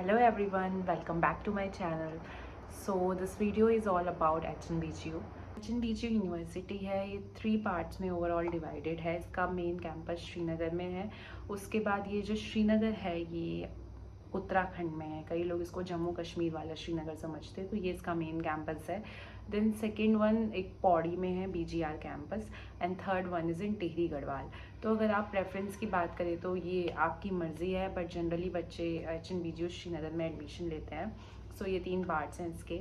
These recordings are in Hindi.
Hello everyone, welcome back to my channel. So this video is all about HNBGU. HNBGU university है, ये 3 पार्ट्स में ओवरऑल डिवाइडेड है। इसका मेन कैंपस श्रीनगर में है। उसके बाद ये जो श्रीनगर है ये उत्तराखंड में है। कई लोग इसको जम्मू कश्मीर वाला श्रीनगर समझते हैं, तो ये इसका मेन कैंपस है। देन सेकेंड वन एक पौड़ी में है BGR campus and third one is in Tehri Garhwal. तो अगर आप प्रेफरेंस की बात करें तो ये आपकी मर्ज़ी है, बट जनरली बच्चे HNBGU श्रीनगर में एडमिशन लेते हैं। सो ये 3 पार्ट्स हैं इसके।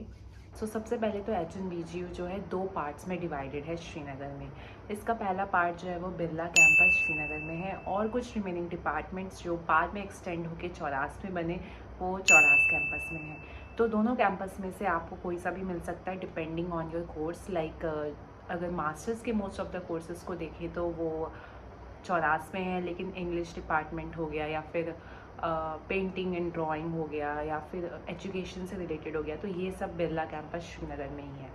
सबसे पहले तो HNBGU जो है 2 पार्ट्स में डिवाइडेड है श्रीनगर में। इसका पहला पार्ट जो है वो बिरला कैंपस श्रीनगर में है, और कुछ रिमेनिंग डिपार्टमेंट्स जो बाद में एक्सटेंड होकर चौरास में बने वो चौरास कैंपस में है। तो दोनों कैंपस में से आपको कोई सा भी मिल सकता है depending on your course. Like अगर मास्टर्स के मोस्ट ऑफ द कोर्सेज़ को देखें तो वो चौरास में है, लेकिन इंग्लिश डिपार्टमेंट हो गया या फिर पेंटिंग एंड ड्राइंग हो गया या फिर एजुकेशन से रिलेटेड हो गया, तो ये सब बिरला कैंपस श्रीनगर में ही है।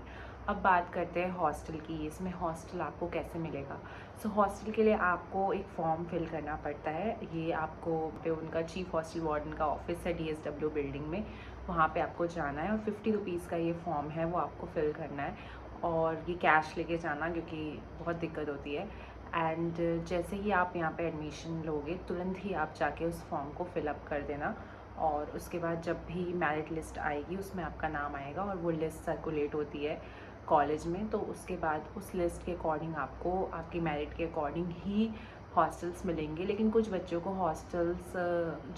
अब बात करते हैं हॉस्टल की। इसमें हॉस्टल आपको कैसे मिलेगा। हॉस्टल के लिए आपको एक फॉर्म फिल करना पड़ता है। ये आपको पे उनका चीफ हॉस्टल वार्डन का ऑफिस है DSW बिल्डिंग में, वहाँ पे आपको जाना है और 50 रुपीज़ का ये फॉर्म है वो आपको फिल करना है, और ये कैश लेके जाना क्योंकि बहुत दिक्कत होती है। एंड जैसे ही आप यहाँ पे एडमिशन लोगे तुरंत ही आप जाके उस फॉर्म को फिलअप कर देना, और उसके बाद जब भी मेरिट लिस्ट आएगी उसमें आपका नाम आएगा और वो लिस्ट सर्कुलेट होती है कॉलेज में। तो उसके बाद उस लिस्ट के अकॉर्डिंग आपको आपकी मेरिट के अकॉर्डिंग ही हॉस्टल्स मिलेंगे। लेकिन कुछ बच्चों को हॉस्टल्स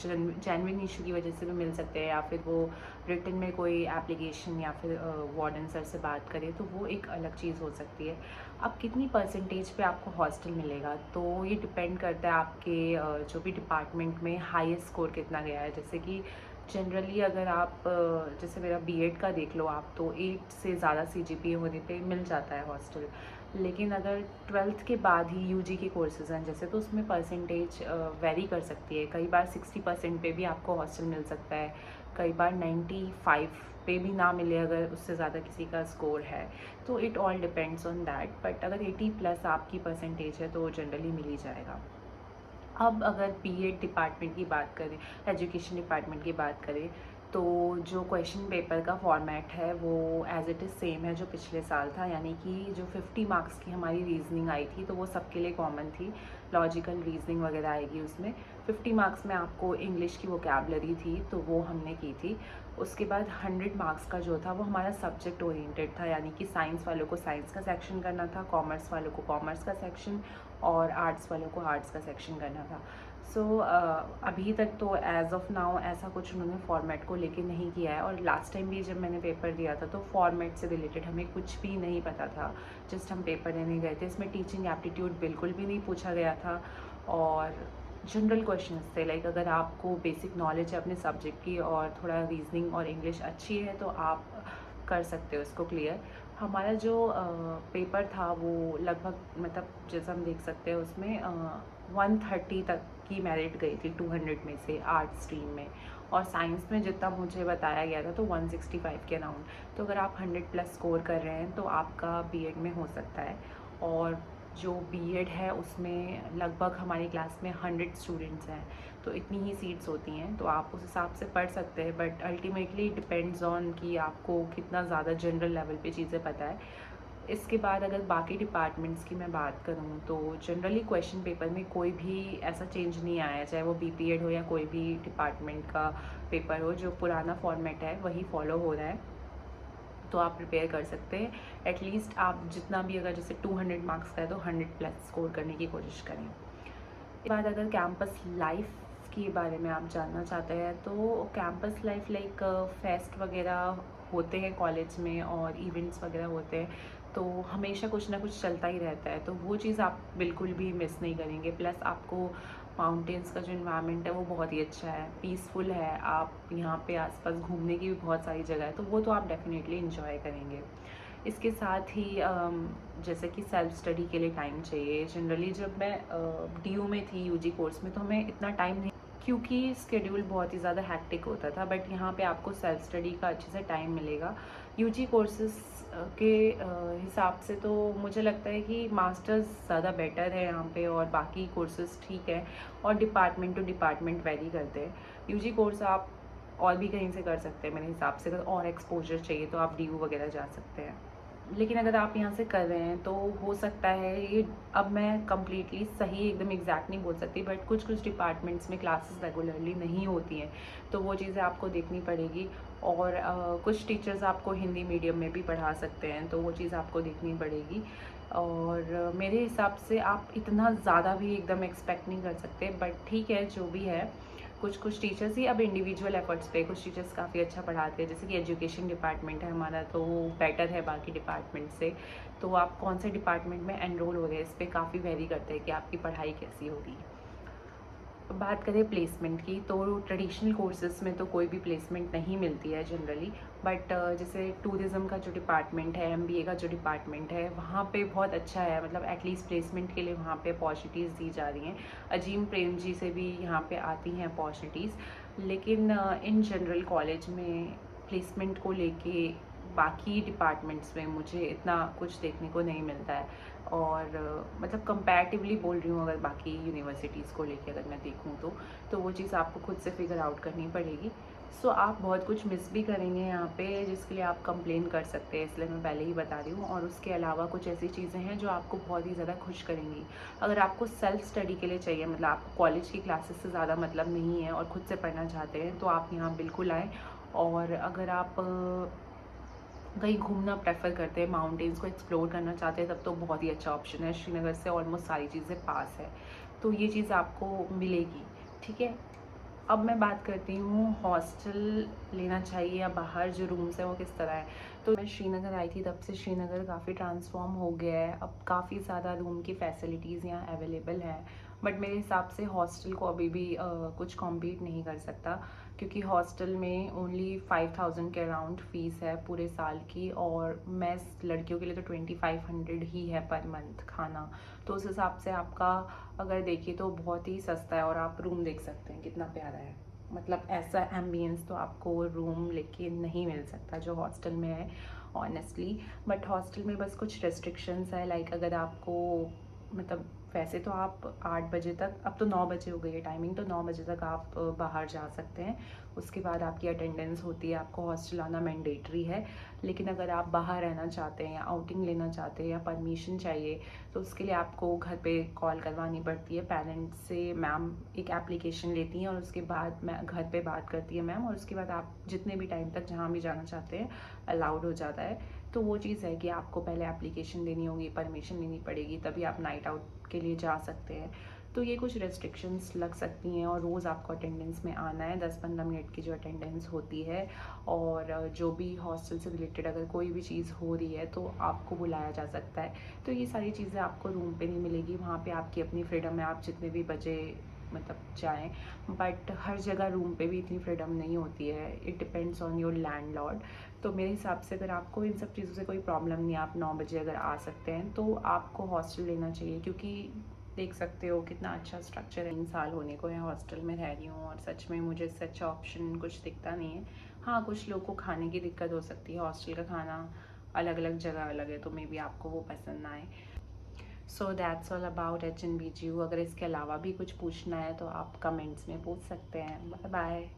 जेन्युइन इशू की वजह से भी मिल सकते हैं, या फिर वो रिटन में कोई एप्लीकेशन या फिर वार्डन सर से बात करें तो वो एक अलग चीज़ हो सकती है। अब कितनी परसेंटेज पे आपको हॉस्टल मिलेगा तो ये डिपेंड करता है आपके जो भी डिपार्टमेंट में हाईएस्ट स्कोर कितना गया है। जैसे कि जनरली अगर आप जैसे मेरा B.Ed का देख लो आप, तो 8 से ज़्यादा CGPA होने पे मिल जाता है हॉस्टल। लेकिन अगर 12th के बाद ही UG के कोर्सेज़ हैं जैसे, तो उसमें परसेंटेज वेरी कर सकती है। कई बार 60% पे भी आपको हॉस्टल मिल सकता है, कई बार 95 पे भी ना मिले अगर उससे ज़्यादा किसी का स्कोर है। तो it all depends on that, but अगर 80+ आपकी परसेंटेज है तो जनरली मिल ही जाएगा। अब अगर B.Ed डिपार्टमेंट की बात करें, एजुकेशन डिपार्टमेंट की बात करें, तो जो क्वेश्चन पेपर का फॉर्मेट है वो एज़ इट इज़ सेम है जो पिछले साल था। यानी कि जो 50 मार्क्स की हमारी रीजनिंग आई थी तो वो सबके लिए कॉमन थी। लॉजिकल रीजनिंग वगैरह आएगी उसमें। 50 मार्क्स में आपको इंग्लिश की वोकैबुलरी थी तो वो हमने की थी। उसके बाद 100 मार्क्स का जो था वो हमारा सब्जेक्ट ओरिएंटेड था, यानी कि साइंस वालों को साइंस का सेक्शन करना था, कॉमर्स वालों को कॉमर्स का सेक्शन और आर्ट्स वालों को आर्ट्स का सेक्शन करना था। अभी तक तो एज़ ऑफ नाउ ऐसा कुछ उन्होंने फॉर्मेट को लेके नहीं किया है, और लास्ट टाइम भी जब मैंने पेपर दिया था तो फॉर्मेट से रिलेटेड हमें कुछ भी नहीं पता था। जस्ट हम पेपर देने गए थे। इसमें टीचिंग एप्टीट्यूड बिल्कुल भी नहीं पूछा गया था, और जनरल क्वेश्चंस थे। लाइक अगर आपको बेसिक नॉलेज है अपने सब्जेक्ट की और थोड़ा रीजनिंग और इंग्लिश अच्छी है तो आप कर सकते हो इसको क्लियर। हमारा जो पेपर था वो लगभग मतलब जैसा हम देख सकते हैं उसमें 130 तक की मेरिट गई थी 200 में से आर्ट स्ट्रीम में, और साइंस में जितना मुझे बताया गया था तो 165 के अराउंड। तो अगर आप 100+ स्कोर कर रहे हैं तो आपका B.Ed में हो सकता है। और जो B.Ed है उसमें लगभग हमारी क्लास में 100 स्टूडेंट्स हैं, तो इतनी ही सीट्स होती हैं, तो आप उस हिसाब से पढ़ सकते हैं। बट अल्टीमेटली डिपेंड्स ऑन कि आपको कितना ज़्यादा जनरल लेवल पे चीज़ें पता है। इसके बाद अगर बाकी डिपार्टमेंट्स की मैं बात करूँ तो जनरली क्वेश्चन पेपर में कोई भी ऐसा चेंज नहीं आया, चाहे वो BPED हो या कोई भी डिपार्टमेंट का पेपर हो, जो पुराना फॉर्मेट है वही फॉलो हो रहा है। तो आप प्रिपेयर कर सकते हैं। एटलीस्ट आप जितना भी अगर जैसे 200 मार्क्स का है तो 100+ स्कोर करने की कोशिश करें। इसके बाद अगर कैंपस लाइफ के बारे में आप जानना चाहते हैं तो कैंपस लाइफ लाइक फेस्ट वगैरह होते हैं कॉलेज में और इवेंट्स वगैरह होते हैं, तो हमेशा कुछ ना कुछ चलता ही रहता है, तो वो चीज़ आप बिल्कुल भी मिस नहीं करेंगे। प्लस आपको माउंटेन्स का जो इन्वायरमेंट है वो बहुत ही अच्छा है, पीसफुल है। आप यहाँ पे आसपास घूमने की भी बहुत सारी जगह है, तो वो तो आप डेफिनेटली इन्जॉय करेंगे। इसके साथ ही जैसे कि सेल्फ स्टडी के लिए टाइम चाहिए। जनरली जब मैं DU में थी UG कोर्स में तो हमें इतना टाइम नहीं, क्योंकि स्केड्यूल बहुत ही ज़्यादा हैक्टिक होता था। बट यहाँ पे आपको सेल्फ स्टडी का अच्छे से टाइम मिलेगा। UG कोर्सेज के हिसाब से तो मुझे लगता है कि मास्टर्स ज़्यादा बेटर है यहाँ पे, और बाकी कोर्सेज ठीक है, और डिपार्टमेंट टू डिपार्टमेंट वेरी करते हैं। UG कोर्स आप और भी कहीं से कर सकते हैं मेरे हिसाब से। अगर और एक्सपोजर चाहिए तो आप DU वगैरह जा सकते हैं। लेकिन अगर आप यहाँ से कर रहे हैं तो हो सकता है ये, अब मैं कम्प्लीटली सही एकदम एग्जैक्ट नहीं बोल सकती, बट कुछ कुछ डिपार्टमेंट्स में क्लासेस रेगुलरली नहीं होती हैं, तो वो चीज़ें आपको देखनी पड़ेगी। और कुछ टीचर्स आपको हिंदी मीडियम में भी पढ़ा सकते हैं, तो वो चीज़ आपको देखनी पड़ेगी। और मेरे हिसाब से आप इतना ज़्यादा भी एकदम एक्सपेक्ट नहीं कर सकते, बट ठीक है जो भी है। कुछ टीचर्स ही अब इंडिविजुअल एफर्ट्स पे, कुछ टीचर्स काफ़ी अच्छा पढ़ाते हैं, जैसे कि एजुकेशन डिपार्टमेंट है हमारा, तो बेटर है बाकी डिपार्टमेंट से। तो आप कौन से डिपार्टमेंट में एनरोल हो रहे हैं, इस पर काफ़ी वेरी करते हैं कि आपकी पढ़ाई कैसी होगी। बात करें प्लेसमेंट की, तो ट्रेडिशनल कोर्सेज में तो कोई भी प्लेसमेंट नहीं मिलती है जनरली, बट जैसे टूरिज़्म का जो डिपार्टमेंट है, MBA का जो डिपार्टमेंट है, वहाँ पे बहुत अच्छा है, मतलब एटलीस्ट प्लेसमेंट के लिए वहाँ पे अपॉर्चुनिटीज़ दी जा रही हैं। अजीम प्रेम जी से भी यहाँ पे आती हैं अपॉर्चुनिटीज़। लेकिन इन जनरल कॉलेज में प्लेसमेंट को लेके बाकी डिपार्टमेंट्स में मुझे इतना कुछ देखने को नहीं मिलता है। और मतलब कंपैरेटिवली बोल रही हूँ, अगर बाकी यूनिवर्सिटीज़ को लेके अगर मैं देखूँ तो वो चीज़ आपको खुद से फिगर आउट करनी पड़ेगी। सो आप बहुत कुछ मिस भी करेंगे यहाँ पे, जिसके लिए आप कंप्लेन कर सकते हैं, इसलिए मैं पहले ही बता रही हूँ। और उसके अलावा कुछ ऐसी चीज़ें हैं जो आपको बहुत ही ज़्यादा खुश करेंगी। अगर आपको सेल्फ स्टडी के लिए चाहिए, मतलब आपको कॉलेज की क्लासेस से ज़्यादा मतलब नहीं है और खुद से पढ़ना चाहते हैं, तो आप यहाँ बिल्कुल आएँ। और अगर आप कहीं घूमना प्रेफर करते हैं, माउंटेन्स को एक्सप्लोर करना चाहते हैं, तब तो बहुत ही अच्छा ऑप्शन है। श्रीनगर से ऑलमोस्ट सारी चीज़ें पास है, तो ये चीज़ आपको मिलेगी। ठीक है, अब मैं बात करती हूँ हॉस्टल लेना चाहिए या बाहर जो रूम्स हैं वो किस तरह है। तो मैं श्रीनगर आई थी, तब से श्रीनगर काफ़ी ट्रांसफॉर्म हो गया है, अब काफ़ी ज़्यादा रूम की फैसिलिटीज़ यहाँ अवेलेबल है। बट मेरे हिसाब से हॉस्टल को अभी भी कुछ कॉम्पीट नहीं कर सकता, क्योंकि हॉस्टल में ओनली 5000 के अराउंड फ़ीस है पूरे साल की, और मेस लड़कियों के लिए तो 2500 ही है पर मंथ खाना। तो उस हिसाब से आपका अगर देखिए तो बहुत ही सस्ता है। और आप रूम देख सकते हैं कितना प्यारा है, मतलब ऐसा एम्बियंस तो आपको रूम लेके नहीं मिल सकता जो हॉस्टल में है ऑनेस्टली। बट हॉस्टल में बस कुछ रेस्ट्रिक्शंस है, लाइक अगर आपको, मतलब वैसे तो आप 8 बजे तक, अब तो 9 बजे हो गई है टाइमिंग, तो 9 बजे तक आप बाहर जा सकते हैं। उसके बाद आपकी अटेंडेंस होती है, आपको हॉस्टल आना मैंडेटरी है। लेकिन अगर आप बाहर रहना चाहते हैं या आउटिंग लेना चाहते हैं या परमिशन चाहिए, तो उसके लिए आपको घर पे कॉल करवानी पड़ती है पेरेंट्स से। मैम एक एप्लीकेशन लेती हैं और उसके बाद मैं घर पे बात करती है मैम, और उसके बाद आप जितने भी टाइम तक जहाँ भी जाना चाहते हैं अलाउड हो जाता है। तो वो चीज़ है कि आपको पहले एप्लीकेशन देनी होगी, परमिशन लेनी पड़ेगी, तभी आप नाइट आउट के लिए जा सकते हैं। तो ये कुछ रेस्ट्रिक्शंस लग सकती हैं, और रोज़ आपको अटेंडेंस में आना है, 10-15 मिनट की जो अटेंडेंस होती है। और जो भी हॉस्टल से रिलेटेड अगर कोई भी चीज़ हो रही है तो आपको बुलाया जा सकता है। तो ये सारी चीज़ें आपको रूम पे नहीं मिलेगी, वहाँ पे आपकी अपनी फ्रीडम है, आप जितने भी बजे मतलब जाएँ। बट हर जगह रूम पे भी इतनी फ्रीडम नहीं होती है, it depends on your landlord. तो मेरे हिसाब से अगर आपको इन सब चीज़ों से कोई प्रॉब्लम नहीं है, आप 9 बजे अगर आ सकते हैं, तो आपको हॉस्टल लेना चाहिए। क्योंकि देख सकते हो कितना अच्छा स्ट्रक्चर है। 3 साल होने को है हॉस्टल में रह रही हूँ, और सच में मुझे इससे अच्छा ऑप्शन कुछ दिखता नहीं है। हाँ, कुछ लोगों को खाने की दिक्कत हो सकती है, हॉस्टल का खाना अलग अलग जगह अलग है, तो मे बी आपको वो पसंद ना आए। So that's all about HNBGU। अगर इसके अलावा भी कुछ पूछना है तो आप कमेंट्स में पूछ सकते हैं। Bye bye.